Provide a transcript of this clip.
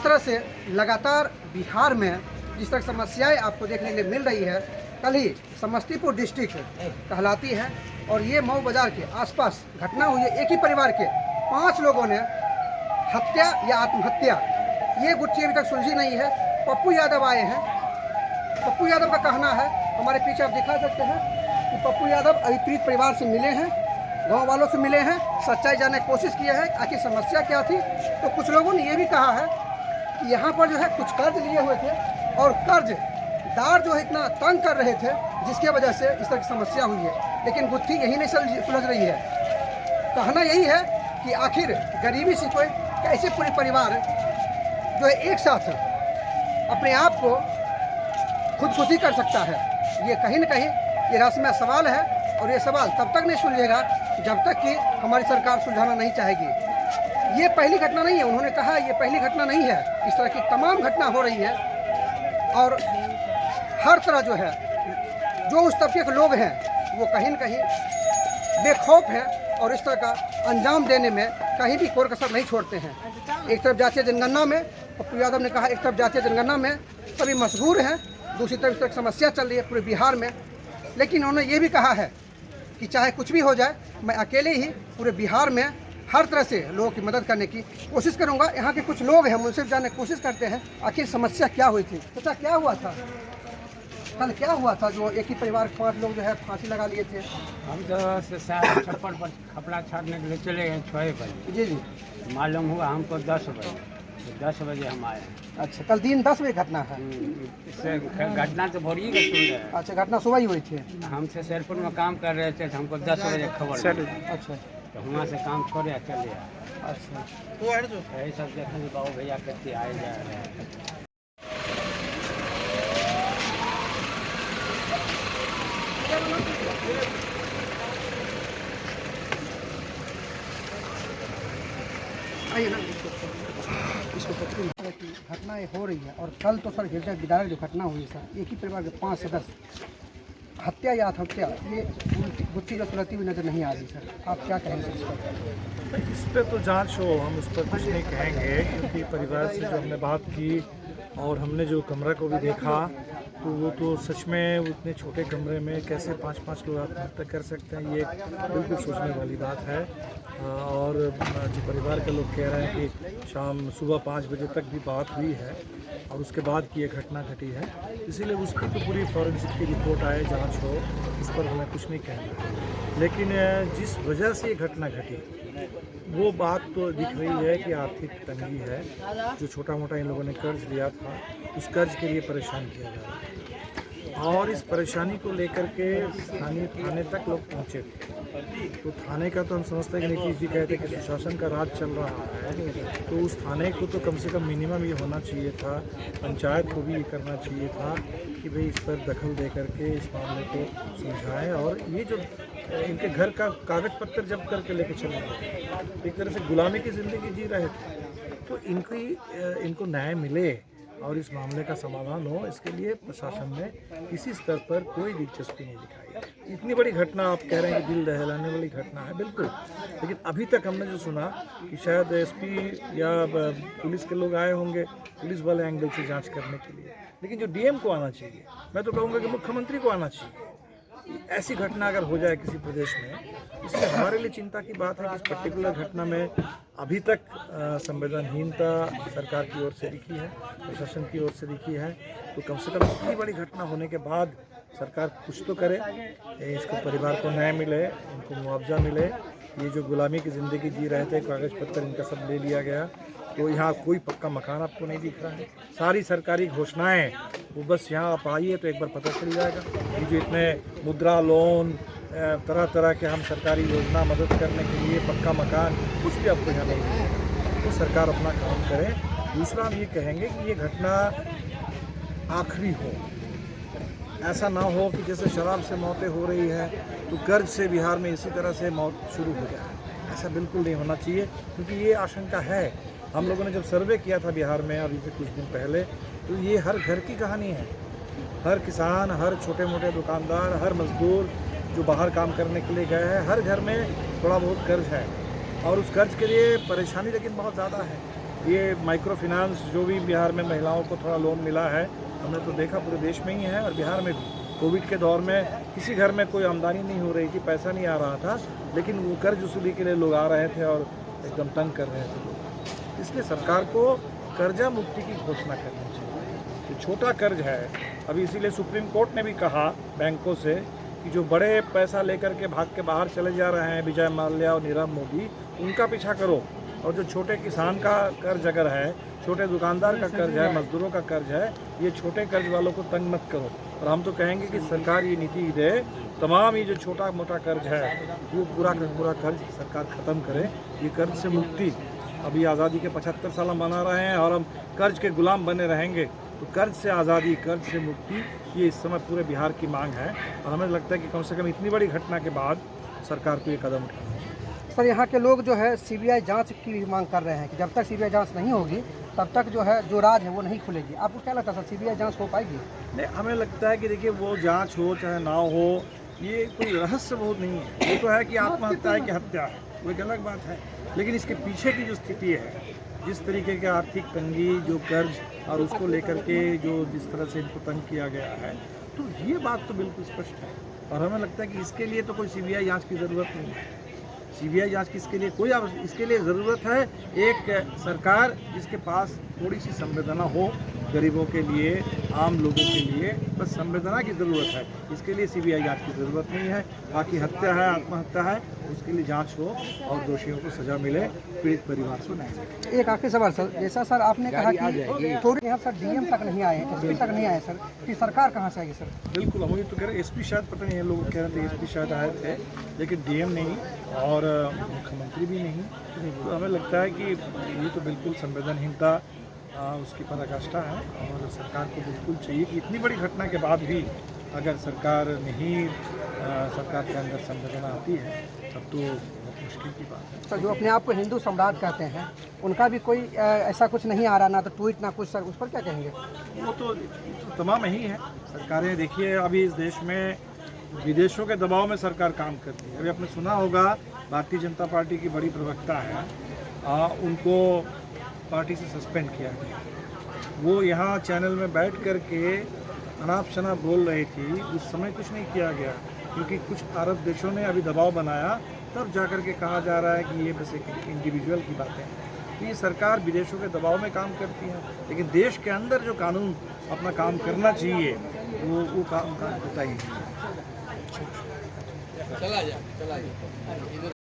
तरह से लगातार बिहार में जिस तरह समस्याएं आपको देखने के लिए मिल रही है, कल ही समस्तीपुर डिस्ट्रिक्ट कहलाती है और ये मऊ बाजार के आसपास घटना हुई है। एक ही परिवार के 5 लोगों ने हत्या या आत्महत्या, ये गुत्थी अभी तक सुलझी नहीं है। पप्पू यादव आए हैं। पप्पू यादव का कहना है, हमारे पीछे आप दिखा सकते हैं कि पप्पू यादव अभी पीड़ित परिवार से मिले हैं, गांव वालों से मिले हैं, सच्चाई जानने की कोशिश की है आखिर समस्या क्या थी। तो कुछ लोगों ने ये भी कहा है कि यहाँ पर जो है कुछ कर्ज लिए हुए थे और कर्जदार जो है इतना तंग कर रहे थे जिसके वजह से इस तरह की समस्या हुई है। लेकिन गुत्थी यही नहीं सुलझ रही है। कहना यही है कि आखिर गरीबी से कोई कैसे पूरे परिवार जो है एक साथ अपने आप को खुदकुशी कर सकता है। ये कहीं न कहीं ये रहस्यमय सवाल है और ये सवाल तब तक नहीं सुलझेगा जब तक कि हमारी सरकार सुलझाना नहीं चाहेगी। ये पहली घटना नहीं है, उन्होंने कहा ये पहली घटना नहीं है, इस तरह की तमाम घटना हो रही है और हर तरह जो है जो उस तबके के लोग हैं वो कहीं न कहीं बेखौफ हैं और इस तरह का अंजाम देने में कहीं भी कोई कसर नहीं छोड़ते हैं। एक तरफ जातीय जनगणना में पप्पू यादव ने कहा, एक तरफ जातीय जनगणना में सभी मशहूर हैं, दूसरी तरफ इस तरह की समस्या चल रही है पूरे बिहार में। लेकिन उन्होंने ये भी कहा है कि चाहे कुछ भी हो जाए, मैं अकेले ही पूरे बिहार में हर तरह से लोगों की मदद करने की कोशिश करूंगा। यहाँ के कुछ लोग हैं, उनसे जानने की कोशिश करते हैं आखिर समस्या क्या हुई थी। तो क्या हुआ था कल, क्या हुआ था जो एक ही परिवार के 5 लोग जो है फांसी लगा लिए थे? हम तो छप्पर पर कपड़ा छाटने के लिए चले गए 6 बजे। जी जी, मालूम हुआ हमको 10 बजे, तो 10 बजे हम आए। अच्छा, कल दिन 10 बजे घटना है। इससे घटना तो भोरी का सुन रहे हैं। अच्छा, घटना सुबह ही हुई थी। हमसे शेरपुर में काम कर रहे थे तो हमको 10 बजे खबर मिली। अच्छा तो वहाँ से काम छोड़े चले आए। अच्छा, यही सब देखेंगे बाबू भैया कहते आए जा रहे हैं। आइए ना, इसको पकड़िए कि घटनाएँ हो रही है और कल तो सर गिरजा विदायक जो घटना हुई सर, एक ही परिवार के 5 सदस्य हत्या या आत्महत्या, ये गुत्थी जो सुलझती हुई नजर नहीं आ रही सर, आप क्या कहेंगे इस पर? इस पर तो जांच हो, हम उस पर कुछ नहीं कहेंगे क्योंकि परिवार से जो हमने बात की और हमने जो कमरा को भी देखा तो वो तो सच में उतने छोटे कमरे में कैसे 5-5 लोग आत्महत्या कर सकते हैं, ये बिल्कुल सोचने वाली बात है। और जो परिवार के लोग कह रहे हैं कि शाम सुबह 5 बजे तक भी बात हुई है और उसके बाद की ये घटना घटी है, इसीलिए उसकी तो पूरी फॉरेंसिक की रिपोर्ट आए, जांच हो, उस पर हमें कुछ नहीं कहना। लेकिन जिस वजह से ये घटना घटी वो बात तो दिख रही है कि आर्थिक तंगी है। जो छोटा मोटा इन लोगों ने कर्ज लिया था उस कर्ज के लिए परेशान किया जा रहा है और इस परेशानी को लेकर के स्थानीय थाने तक लोग पहुँचे थे। तो थाने का तो हम समझते हैं कि नीतीश जी कहते हैं कि सुशासन का राज चल रहा है, तो उस थाने को तो कम से कम मिनिमम ये होना चाहिए था, पंचायत को भी ये करना चाहिए था कि भाई इस पर दखल दे करके इस मामले को सुलझाएं। और ये जो इनके घर का कागज पत्तर जब्त करके लेके चले गए, एक तरह से गुलामी की ज़िंदगी जी रहे थे, तो इनको न्याय मिले और इस मामले का समाधान हो, इसके लिए प्रशासन ने किसी स्तर पर कोई दिलचस्पी नहीं दिखाई। इतनी बड़ी घटना आप कह रहे हैं कि दिल दहलाने वाली घटना है, बिल्कुल, लेकिन अभी तक हमने जो सुना कि शायद एसपी या पुलिस के लोग आए होंगे पुलिस वाले एंगल से जांच करने के लिए, लेकिन जो डीएम को आना चाहिए, मैं तो कहूँगा कि मुख्यमंत्री को आना चाहिए। ऐसी घटना अगर हो जाए किसी प्रदेश में, इसलिए हमारे लिए चिंता की बात है कि इस पर्टिकुलर घटना में अभी तक संवेदनहीनता सरकार की ओर से दिखी है, प्रशासन की ओर से दिखी है। तो कम से कम इतनी बड़ी घटना होने के बाद सरकार कुछ तो करे, इसको परिवार को न्याय मिले, इनको मुआवजा मिले। ये जो गुलामी की ज़िंदगी जी रहे थे, कागज़ पत्तर इनका सब ले लिया गया, तो यहाँ कोई पक्का मकान आपको नहीं दिख रहा है। सारी सरकारी घोषणाएं वो बस यहाँ आप आइए तो एक बार पता चल जाएगा। ये जो इतने मुद्रा लोन, तरह तरह के हम सरकारी योजना मदद करने के लिए पक्का मकान, कुछ भी आपको यहाँ नहीं मिलेगा। तो सरकार अपना काम करे। दूसरा हम ये कहेंगे कि ये घटना आखिरी हो, ऐसा ना हो कि जैसे शराब से मौतें हो रही है तो कर्ज से बिहार में इसी तरह से मौत शुरू हो जाए, ऐसा बिल्कुल नहीं होना चाहिए। क्योंकि ये आशंका है, हम लोगों ने जब सर्वे किया था बिहार में अभी से कुछ दिन पहले, तो ये हर घर की कहानी है। हर किसान, हर छोटे मोटे दुकानदार, हर मजदूर जो बाहर काम करने के लिए गए हैं, हर घर में थोड़ा बहुत कर्ज है और उस कर्ज के लिए परेशानी लेकिन बहुत ज़्यादा है। ये माइक्रो फाइनेंस जो भी बिहार में महिलाओं को थोड़ा लोन मिला है, हमने तो देखा पूरे देश में ही है और बिहार में भी। कोविड के दौर में किसी घर में कोई आमदनी नहीं हो रही थी, पैसा नहीं आ रहा था, लेकिन वो कर्ज वसूली के लिए लोग आ रहे थे और एकदम तंग कर रहे थे लोग। इसलिए सरकार को कर्जा मुक्ति की घोषणा करनी चाहिए। जो छोटा कर्ज है, अभी इसीलिए सुप्रीम कोर्ट ने भी कहा बैंकों से कि जो बड़े पैसा लेकर के भाग के बाहर चले जा रहे हैं, विजय माल्या और नीरव मोदी, उनका पीछा करो। और जो छोटे किसान का कर्ज अगर है, छोटे दुकानदार का कर्ज है, मजदूरों का कर्ज है, ये छोटे कर्ज वालों को तंग मत करो। और हम तो कहेंगे कि सरकार ये नीति दे, तमाम ये जो छोटा मोटा कर्ज है वो पूरा का पूरा कर्ज सरकार ख़त्म करे। ये कर्ज से मुक्ति, अभी आज़ादी के 75 साल हम मना रहे हैं और हम कर्ज के गुलाम बने रहेंगे, तो कर्ज से आज़ादी, कर्ज से मुक्ति, ये इस समय पूरे बिहार की मांग है। और हमें लगता है कि कम से कम इतनी बड़ी घटना के बाद सरकार को ये कदम उठाना चाहिए। सर, यहाँ के लोग जो है सीबीआई जांच की भी मांग कर रहे हैं कि जब तक सीबीआई जांच नहीं होगी तब तक जो है जो राज है वो नहीं खुलेगी। आपको क्या लगता है सर, सीबीआई जांच हो पाएगी? नहीं, हमें लगता है कि देखिए वो जांच हो चाहे ना हो, ये कोई रहस्य बहुत नहीं है। ये तो है कि आत्महत्या है कि हत्या है, वो एक अलग बात है। लेकिन इसके पीछे की जो स्थिति है, जिस तरीके की आर्थिक तंगी, जो कर्ज और उसको लेकर के जो जिस तरह से इनको तंग किया गया है, तो ये बात तो बिल्कुल स्पष्ट है। और हमें लगता है कि इसके लिए तो कोई सीबीआई जांच की ज़रूरत नहीं है। सीबीआई जांच की इसके लिए कोई इसके लिए ज़रूरत है एक सरकार जिसके पास थोड़ी सी संवेदना हो गरीबों के लिए, आम लोगों के लिए, बस संवेदना की ज़रूरत है। इसके लिए सीबीआई जांच की ज़रूरत नहीं है। बाकी हत्या है, आत्महत्या है, उसके लिए जांच हो और दोषियों को सज़ा मिले, पीड़ित परिवार को न्याय। एक आखिरी सवाल सर, जैसा सर आपने कहा कि थोड़ी यहाँ सर डीएम तक नहीं आए, एसपी तक नहीं आए सर, कि सरकार कहाँ से आएगी सर? बिल्कुल, हम ये तो कह रहे एसपी शायद, पता नहीं है, लोग कह रहे थे एसपी शायद आए थे, लेकिन डीएम नहीं और मुख्यमंत्री भी नहीं। तो हमें लगता है कि ये तो बिल्कुल संवेदनहीनता उसकी पराकाष्ठा है और सरकार को बिल्कुल चाहिए कि इतनी बड़ी घटना के बाद भी अगर सरकार के अंदर संवेदना आती है तब तो बहुत मुश्किल की बात है। सर, जो अपने आप को हिंदू सम्राट कहते हैं, उनका भी कोई ऐसा कुछ नहीं आ रहा, ना तो ट्वीट ना कुछ, सर उस पर क्या कहेंगे? वो तो तमाम ही है। सरकारें देखिए, अभी इस देश में विदेशों के दबाव में सरकार काम करती है। अभी आपने सुना होगा भारतीय जनता पार्टी की बड़ी प्रवक्ता है, उनको पार्टी से सस्पेंड किया गया। वो यहाँ चैनल में बैठ कर के अनाप शनाप बोल रही थी, उस समय कुछ नहीं किया गया क्योंकि कुछ अरब देशों ने अभी दबाव बनाया, तब जाकर के कहा जा रहा है कि ये बस एक इंडिविजुअल की बातें हैं। तो ये सरकार विदेशों के दबाव में काम करती है, लेकिन देश के अंदर जो कानून अपना काम करना चाहिए वो काम होता ही नहीं है।